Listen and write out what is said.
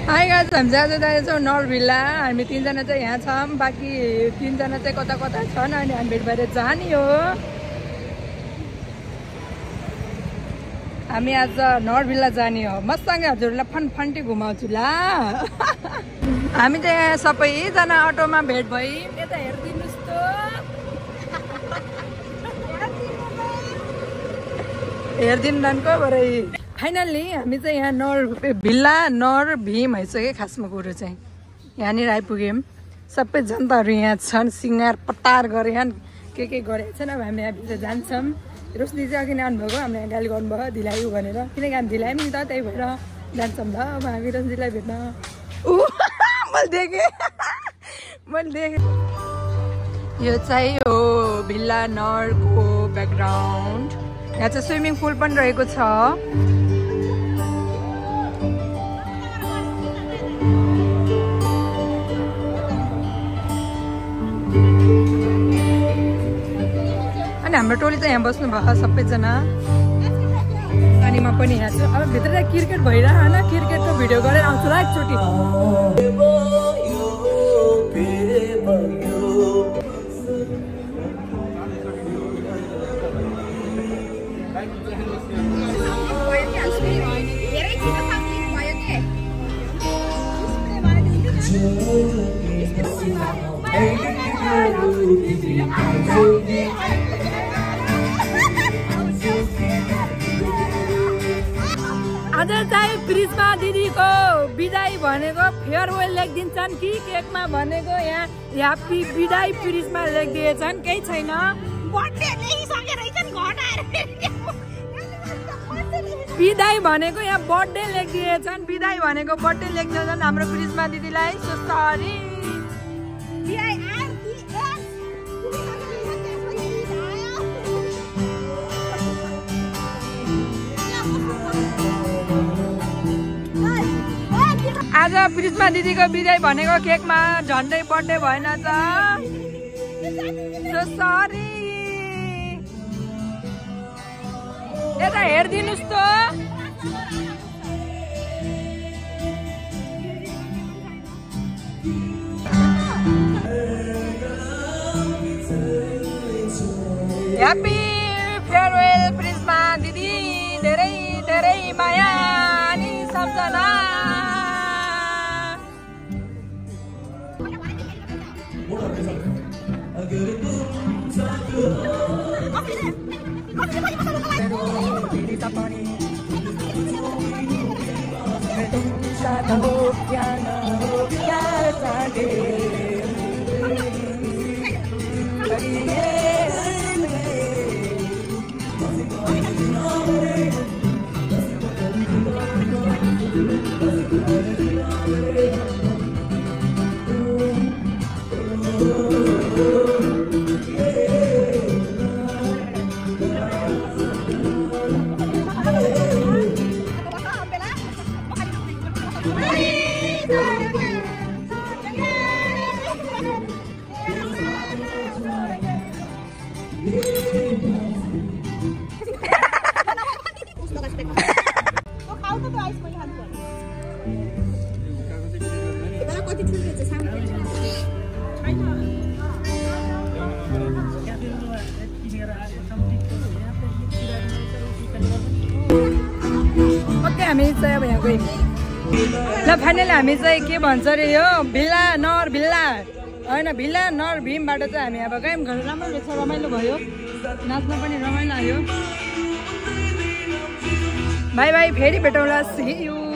High guys, हामी आज जाँदैछौँ नरभिल्ला। हामी 3 जना चाहिँ यहाँ छौँ, बाँकी 3 जना चाहिँ कता कता छन् अनि हामी भेट भएर जाने हो। हामी आज नरभिल्ला जाने हो। मसँगै हजुरलाई फन्टी घुमाउँछु ल। हामी चाहिँ यहाँ सबैजना अटोमा भेट भयौँ। यता हेरिदिनुहोस् त, हेरिदिनु भरे। फाइनल्ली हामी चाहिँ यहाँ नरभिल्ला नरभीम आइसक्यो। खासमा कुरो चाहिँ यहाँनिर आइपुग्यौँ। सबै जनताहरू यहाँ छन्, सिँगार पटार गरेछन्, के गरेको छन्। अब हामी यहाँभित्र जान्छौँ। रोशनी चाहिँ अघि नै आउनुभएको, हामीले यहाँ गाली गर्नुभयो ढिलाइ भनेर, किनकि हामी ढिलायौँ नि त, त्यही भएर जान्छौँ ल। अब हामी रोशनीलाई भेट्न मैले देखेँ। यो चाहिँ हो भिल्ला नरको ब्याकग्राउन्ड। यहाँ चाहिँ स्विमिङ पुल पनि रहेको छ। अनि हाम्रो टोली चाहिँ यहाँ बस्नु भयो सबैजना। अनि म पनि यहाँ छु। अब भित्र चाहिँ क्रिकेट भइरह होइन, क्रिकेटको भिडियो गरेर आउँछु ल एकचोटि। आज चाहिँ प्रिस्मा दिदीको बिदाई भनेको फेयरवेल लेखिदिन्छन् कि केकमा भनेको यहाँ ह्याप्पी बिदाई प्रिस्मा लेखिदिएछन्। केही छैन, बिदाई भनेको यहाँ बर्थडे लेखिदिएछन्। बिदाई भनेको बर्थडे लेख्दैछन् हाम्रो प्रिस्मा दिदीलाई। So sorry. आज प्रिस्मा दिदीको बिदाई भनेको केकमा झन्डै बर्थडे भएन त। So sorry. यता हेरिदिनुहोस् त। ह्याप्पी फेयरवेल प्रिस्मा दिदी। धेरै धेरै माया अनि सम्झना। हामी चाहिँ अब यहाँ गयौँ ल। फाइनली हामी चाहिँ के भन्छ अरे यो भिल्ला नरभिल्ला होइन, भिल्ला नरभीमबाट चाहिँ हामी अब गयौँ। घर राम्रो रहेछ, रमाइलो भयो, नाच्न पनि रमाइलो आयो। बाई बाई, फेरि भेटौँला। C you.